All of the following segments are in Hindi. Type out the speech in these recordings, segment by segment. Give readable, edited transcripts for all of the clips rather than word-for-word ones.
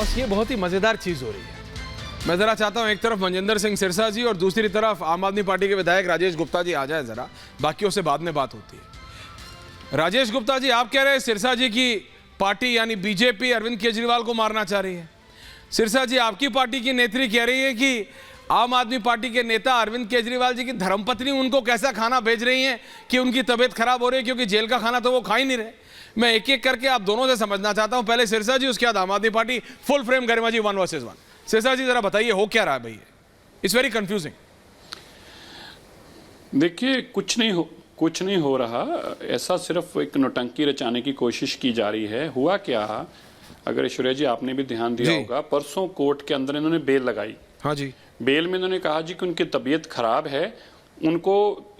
बॉस, ये बहुत ही मजेदार चीज हो रही है। मैं जरा चाहता हूं एक तरफ मनजिंदर सिंह सिरसा जी और दूसरी तरफ आम आदमी पार्टी के विधायक राजेश गुप्ता जी आ जाए जरा, बाकियों से बाद में बात होती है। राजेश गुप्ता जी, आप कह रहे हैं सिरसा जी की पार्टी यानी बीजेपी अरविंद केजरीवाल को मारना चाह रही है। सिरसा जी, आपकी पार्टी की नेत्री कह रही है कि आम आदमी पार्टी के नेता अरविंद केजरीवाल जी की धर्मपत्नी उनको कैसा खाना भेज रही हैं कि उनकी तबीयत खराब हो रही है, क्योंकि जेल का खाना तो वो खा ही नहीं रहे। मैं एक एक करके आप दोनों से समझना चाहता हूं। पहले सिरसा जी, उसके बाद आम आदमी पार्टी। फुल फ्रेम गरिमा जी, 1 वर्सेस 1। सिरसा जी जरा बताइए हो क्या रहा है भैया? It's very confusing. देखिए, कुछ नहीं हो रहा। ऐसा सिर्फ एक नौटंकी रचाने की कोशिश की जा रही है। हुआ क्या, अगर ऐश्वर्या जी आपने भी ध्यान दिया होगा, परसों कोर्ट के अंदर इन्होंने बेल लगाई। हाँ जी। बेल में इन्होंने कहा जी कि उनकी तबीयत खराब है, उनको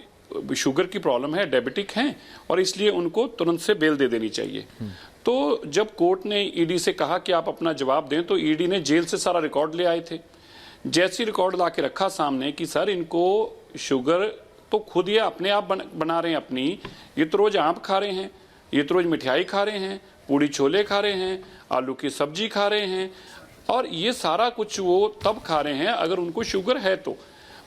शुगर की प्रॉब्लम है, डायबिटिक हैं, और इसलिए उनको तुरंत से बेल दे देनी चाहिए। तो जब कोर्ट ने ईडी से कहा कि आप अपना जवाब दें, तो ईडी ने जेल से सारा रिकॉर्ड ले आए थे। जैसे रिकॉर्ड ला के रखा सामने कि सर इनको शुगर तो खुद ये अपने आप बना रहे हैं अपनी, ये तो रोज आम खा रहे हैं, ये तो रोज मिठाई खा रहे हैं, पूड़ी छोले खा रहे हैं, आलू की सब्जी खा रहे हैं, और ये सारा कुछ वो तब खा रहे हैं अगर उनको शुगर है। तो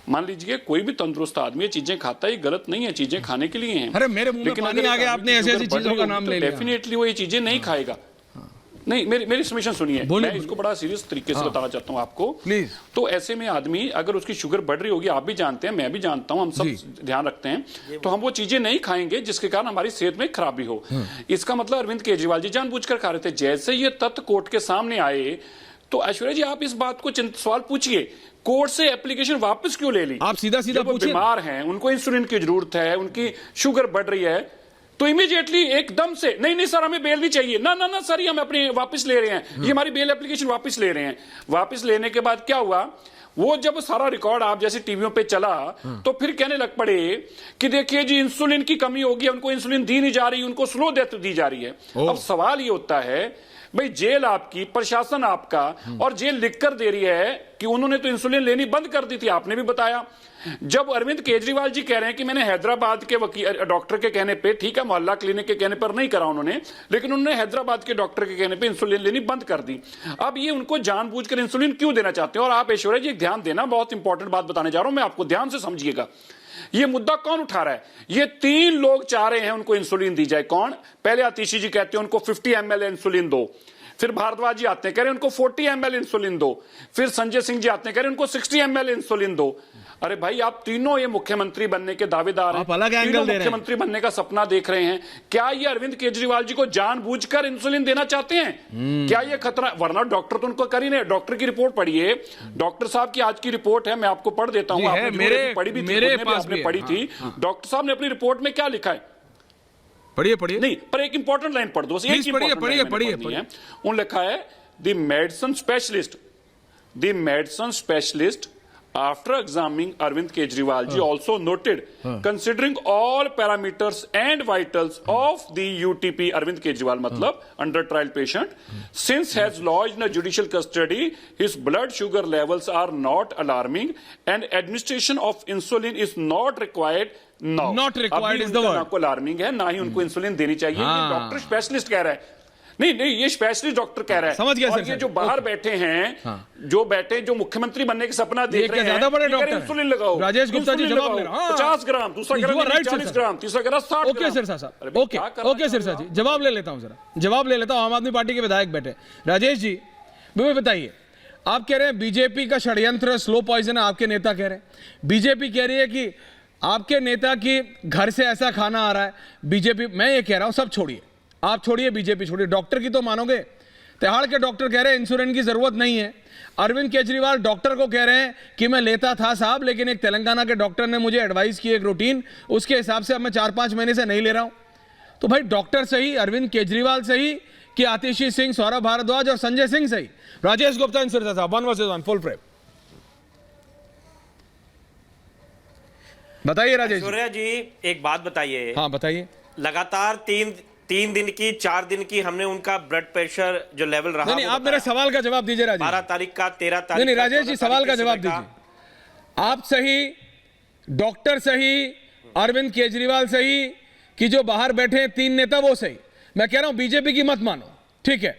मान लीजिए कोई भी तंदुरुस्त आदमी ये चीजें खाता है, गलत नहीं है, चीजें खाने के लिए हैं। अरे मेरे मुंह में पानी आ गया, आपने ऐसी चीजों का नाम ले लिया। डेफिनेटली वो ये चीजें नहीं खाएगा। नहीं, मेरी समेशन सुनिए, मैं इसको बड़ा सीरियस तरीके से बताना चाहता हूँ आपको प्लीज। तो ऐसे में आदमी अगर उसकी शुगर बढ़ रही होगी, आप भी जानते हैं, मैं भी जानता हूँ, हम सब ध्यान रखते हैं, तो हम वो चीजें नहीं खाएंगे जिसके कारण हमारी सेहत में खराबी हो। इसका मतलब अरविंद केजरीवाल जी जानबूझकर खा रहे थे। जैसे ये तथ्य कोर्ट के सामने आए, तो ऐश्वर्या जी आप इस बात को सवाल पूछिए, कोर्ट से एप्लीकेशन वापस क्यों ले ली? आप सीधा पूछिए। बीमार हैं, उनको इंसुलिन की जरूरत है, उनकी शुगर बढ़ रही है, तो इमीडिएटली एकदम से नहीं सर हमें बेल नहीं चाहिए, ना सर, ये हम अपने वापस ले रहे हैं, ये हमारी बेल एप्लीकेशन वापस ले रहे हैं। वापस लेने के बाद क्या हुआ, वो जब सारा रिकॉर्ड आप जैसे टीवियों पे चला, तो फिर कहने लग पड़े कि देखिए जी इंसुलिन की कमी होगी, उनको इंसुलिन दी नहीं जा रही, उनको स्लो डेथ दी जा रही है। अब सवाल ये होता है, भाई जेल आपकी, प्रशासन आपका, और जेल लिखकर दे रही है कि उन्होंने तो इंसुलिन लेनी बंद कर दी थी, आपने भी बताया। जब अरविंद केजरीवाल जी कह रहे हैं कि मैंने हैदराबाद के वकील डॉक्टर के कहने पे, ठीक है मोहल्ला क्लिनिक के कहने पर नहीं करा उन्होंने, लेकिन उन्होंने हैदराबाद के डॉक्टर के कहने पे इंसुलिन लेनी बंद कर दी। अब ये उनको जानबूझकर इंसुलिन क्यों देना चाहते हैं? और आप ऐश्वर्या जी ध्यान देना, बहुत इंपॉर्टेंट बात बताने जा रहा हूं मैं आपको, ध्यान से समझिएगा। ये मुद्दा कौन उठा रहा है? ये 3 लोग चाह रहे हैं उनको इंसुलिन दी जाए। कौन? पहले आतिशी जी कहते हैं उनको 50 ml इंसुलिन दो, फिर भारद्वाज जी आते हैं कह रहे हैं उनको 40 ml इंसुलिन दो, फिर संजय सिंह जी आते हैं कह रहे हैं उनको 60 ml इंसुलिन दो। अरे भाई, आप तीनों ये मुख्यमंत्री बनने के दावेदार हैं, तीनों मुख्यमंत्री बनने का सपना देख रहे हैं। क्या ये अरविंद केजरीवाल जी को जानबूझकर इंसुलिन देना चाहते हैं? क्या ये खतरा? वरना डॉक्टर तो उनको कर ही नहीं। डॉक्टर की रिपोर्ट पढ़िए, डॉक्टर साहब की आज की रिपोर्ट है, मैं आपको पढ़ देता हूं, आपने पढ़ी भी थी, पढ़ी थी। डॉक्टर साहब ने अपनी रिपोर्ट में क्या लिखा है, पढ़िए। नहीं, पर एक इंपॉर्टेंट लाइन पढ़ दो, पढ़िए। उन लिखा है, the medicine specialist after examining Arvind Kejriwal ji also noted, considering all parameters and vitals of the UTP Arvind Kejriwal matlab under trial patient, since has lodged in a judicial custody, his blood sugar levels are not alarming and administration of insulin is not required now. Not required is the word. ना को alarming है, ना ही उनको इंसुलिन देनी चाहिए। डॉक्टर स्पेशलिस्ट कह रहा है, नहीं, ये स्पेशलिस्ट डॉक्टर कह रहा है। समझ गया सर। ये जो बाहर बैठे हैं, जो मुख्यमंत्री बनने के सपना देख रहे हैं, ज्यादा बड़े डॉक्टर इंसुलिन लगाओ। राजेश गुप्ता जी जवाब ले रहा हूं। 50 ग्राम, दूसरा 40 ग्राम, तीसरा 60 ग्राम। ओके सिरसा साहब, ओके सिरसा जी, जवाब ले लेता हूं जरा, जवाब ले लेता हूं। आम आदमी पार्टी के विधायक बैठे राजेश जी, मुझे बताइए, आप कह रहे हैं बीजेपी का षड्यंत्र स्लो पॉइजन है, आपके नेता कह रहे हैं। बीजेपी कह रही है कि आपके नेता की घर से ऐसा खाना आ रहा है। बीजेपी, मैं ये कह रहा हूं, सब छोड़िए, आप छोड़िए, बीजेपी छोड़िए, डॉक्टर की तो मानोगे। तिहाड़ के डॉक्टर कह रहे हैं इंसुलिन की जरूरत नहीं है। अरविंद केजरीवाल डॉक्टर को कह रहे हैं कि मैं लेता था साहब, लेकिन एक तेलंगाना के डॉक्टर ने मुझे एडवाइस की एक रूटीन, उसके हिसाब से अब मैं 4-5 महीने से नहीं ले रहा हूं। तो भाई डॉक्टर सही, अरविंद केजरीवाल सही, कि आतिशी सिंह, सौरभ भारद्वाज और संजय सिंह सही? राजेश गुप्ता सिरसा साहब, 1 वर्सेस 1, फुल फ्रेम। बताइए राजेश जी, एक बात बताइए। हाँ बताइए। लगातार 3 दिन की, 4 दिन की हमने उनका ब्लड प्रेशर जो लेवल रहा, नहीं, आप मेरे सवाल का जवाब दीजिए राजेश। 12 तारीख का, 13 तारीख। नहीं राजेश जी, सवाल का जवाब दीजिए। आप सही, डॉक्टर सही, अरविंद केजरीवाल सही, कि जो बाहर बैठे 3 नेता वो सही? मैं कह रहा हूं बीजेपी की मत मानो, ठीक है?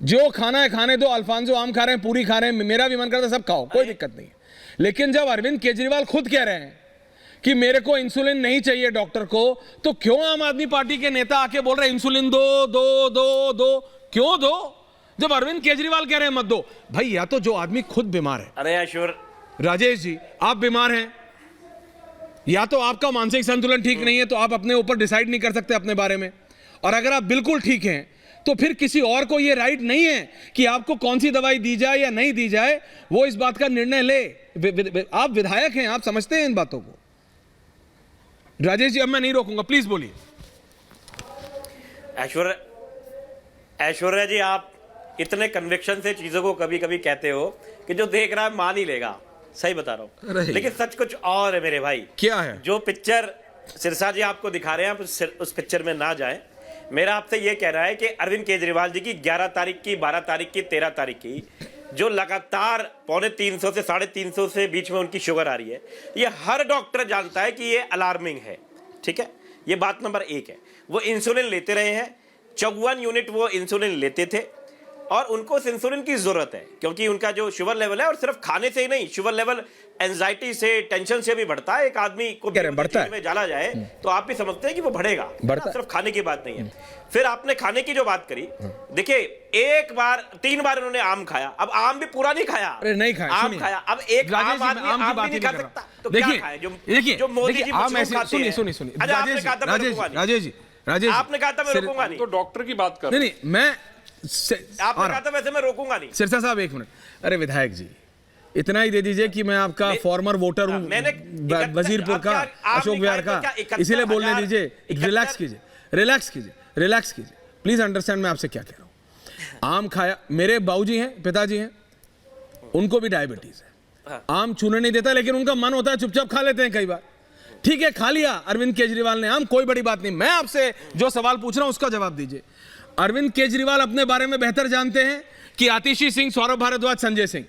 जो खाना है खाने दो, अल्फांसो आम खा रहे हैं, पूरी खा रहे हैं, मेरा भी मन करता है सब खाओ, कोई दिक्कत नहीं है। लेकिन जब अरविंद केजरीवाल खुद कह रहे हैं कि मेरे को इंसुलिन नहीं चाहिए डॉक्टर को, तो क्यों आम आदमी पार्टी के नेता आके बोल रहे हैं इंसुलिन दो दो दो दो? क्यों दो जब अरविंद केजरीवाल कह रहे हैं मत दो? भाई या तो जो आदमी खुद बीमार है, अरे अशोर राजेश जी आप बीमार हैं, या तो आपका मानसिक संतुलन ठीक नहीं है, तो आप अपने ऊपर डिसाइड नहीं कर सकते अपने बारे में, और अगर आप बिल्कुल ठीक हैं तो फिर किसी और को यह राइट नहीं है कि आपको कौन सी दवाई दी जाए या नहीं दी जाए, वो इस बात का निर्णय ले। आप विधायक हैं, आप समझते हैं इन बातों को। राजेश जी अब मैं नहीं रोकूंगा, प्लीज बोलिए। ऐश्वर्या जी, आप इतने कन्विक्शन से चीजों को कभी कभी कहते हो कि जो देख रहा है मान ही लेगा। सही बता रहा हूं, लेकिन सच कुछ और है मेरे भाई। क्या है? जो पिक्चर सिरसा जी आपको दिखा रहे हैं, आप उस पिक्चर में ना जाएं। मेरा आपसे ये कहना है कि अरविंद केजरीवाल जी की 11 तारीख की, 12 तारीख की, 13 तारीख की जो लगातार 350 से 350 से बीच में उनकी शुगर आ रही है, ये हर डॉक्टर जानता है कि ये अलार्मिंग है। ठीक है, ये बात नंबर 1 है। वो इंसुलिन लेते रहे हैं, 54 यूनिट वो इंसुलिन लेते थे, और उनको उस इंसुलिन की जरूरत है क्योंकि उनका जो शुगर लेवल है, और सिर्फ खाने से ही नहीं, शुगर लेवल एंजाइटी से, टेंशन से भी बढ़ता है। एक आदमी को बढ़ता है में डाला जाए तो आप भी समझते हैं कि वो बढ़ेगा, सिर्फ खाने की बात नहीं है। फिर आपने खाने की जो बात करी, देखिए 3 बार उन्होंने आम खाया, अब आम भी पूरा नहीं खाया। अरे नहीं खाया, आम खाया, अब एक आम आदमी आम भी नहीं खा सकता, तो क्या खाए? जो मोदी जी राजेश आपने कहा था मैं रोकूंगा नहीं, तो डॉक्टर की बात कर नहीं, मैं आपने कहा था वैसे मैं रोकूंगा नहीं। सिरसा साहब एक मिनट, अरे विधायक जी इतना ही दे दीजिए कि मैं आपका फॉर्मर वोटर हूं, वजीरपुर का, अशोक विहार का, इसीलिए बोलने दीजिए। रिलैक्स कीजिए, रिलैक्स कीजिए, रिलैक्स कीजिए, प्लीज अंडरस्टैंड मैं आपसे क्या कह रहा हूं। आम खाया, मेरे बाबूजी हैं, पिताजी हैं, उनको भी डायबिटीज है, आम छूने नहीं देता, लेकिन उनका मन होता है चुपचाप खा लेते हैं कई बार। ठीक है, खा लिया अरविंद केजरीवाल ने आम, कोई बड़ी बात नहीं। मैं आपसे जो सवाल पूछ रहा हूं उसका जवाब दीजिए। अरविंद केजरीवाल अपने बारे में बेहतर जानते हैं कि आतिशी सिंह, सौरभ भारद्वाज, संजय सिंह।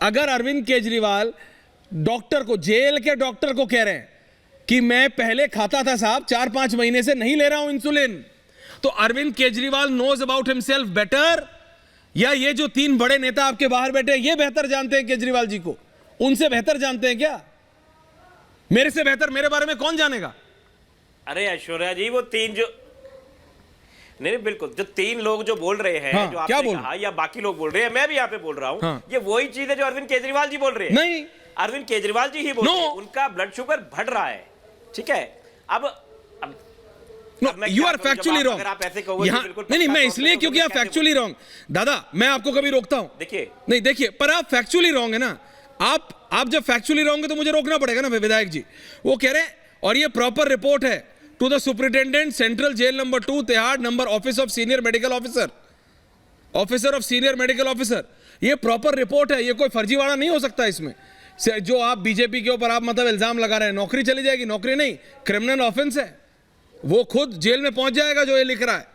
अगर अरविंद केजरीवाल डॉक्टर को, जेल के डॉक्टर को कह रहे हैं कि मैं पहले खाता था साहब, 4-5 महीने से नहीं ले रहा हूं इंसुलिन, तो Arvind Kejriwal knows about himself better, या ये जो 3 बड़े नेता आपके बाहर बैठे ये बेहतर जानते हैं केजरीवाल जी को? उनसे बेहतर जानते हैं क्या? मेरे से बेहतर मेरे बारे में कौन जानेगा? अरे ऐश्वर्या जी, वो 3 जो नहीं बिल्कुल, जो 3 लोग जो बोल रहे हैं, हाँ, जो आपने क्या कहा या बाकी लोग बोल रहे हैं, मैं भी यहाँ पे बोल रहा हूँ, हाँ, ये वही चीज है जो अरविंद केजरीवाल जी बोल रहे हैं। नहीं, अरविंद केजरीवाल जी ही बोल रहे हैं, उनका ब्लड शुगर बढ़ रहा है। ठीक है, अब यू आर फैक्चुअली रॉन्ग। अगर आप ऐसे कहोगे नहीं, मैं इसलिए क्योंकि आप फैक्चुअली रॉन्ग। दादा मैं आपको कभी रोकता हूं? देखिए नहीं, देखिए, पर आप फैक्चुअली रॉन्ग है ना। आप जब फैक्चुअली रॉन्ग है तो मुझे रोकना पड़ेगा ना विधायक जी। वो कह रहे हैं, और ये प्रॉपर रिपोर्ट है to the superintendent central jail number 2 Tihar number office of senior medical officer, officer of senior medical officer, ये प्रॉपर रिपोर्ट है, ये कोई फर्जीवाड़ा नहीं हो सकता इसमें। जो आप बीजेपी के ऊपर आप मतलब इल्जाम लगा रहे हैं, नौकरी चली जाएगी, नौकरी नहीं, क्रिमिनल ऑफेंस है, वो खुद जेल में पहुंच जाएगा जो ये लिख रहा है।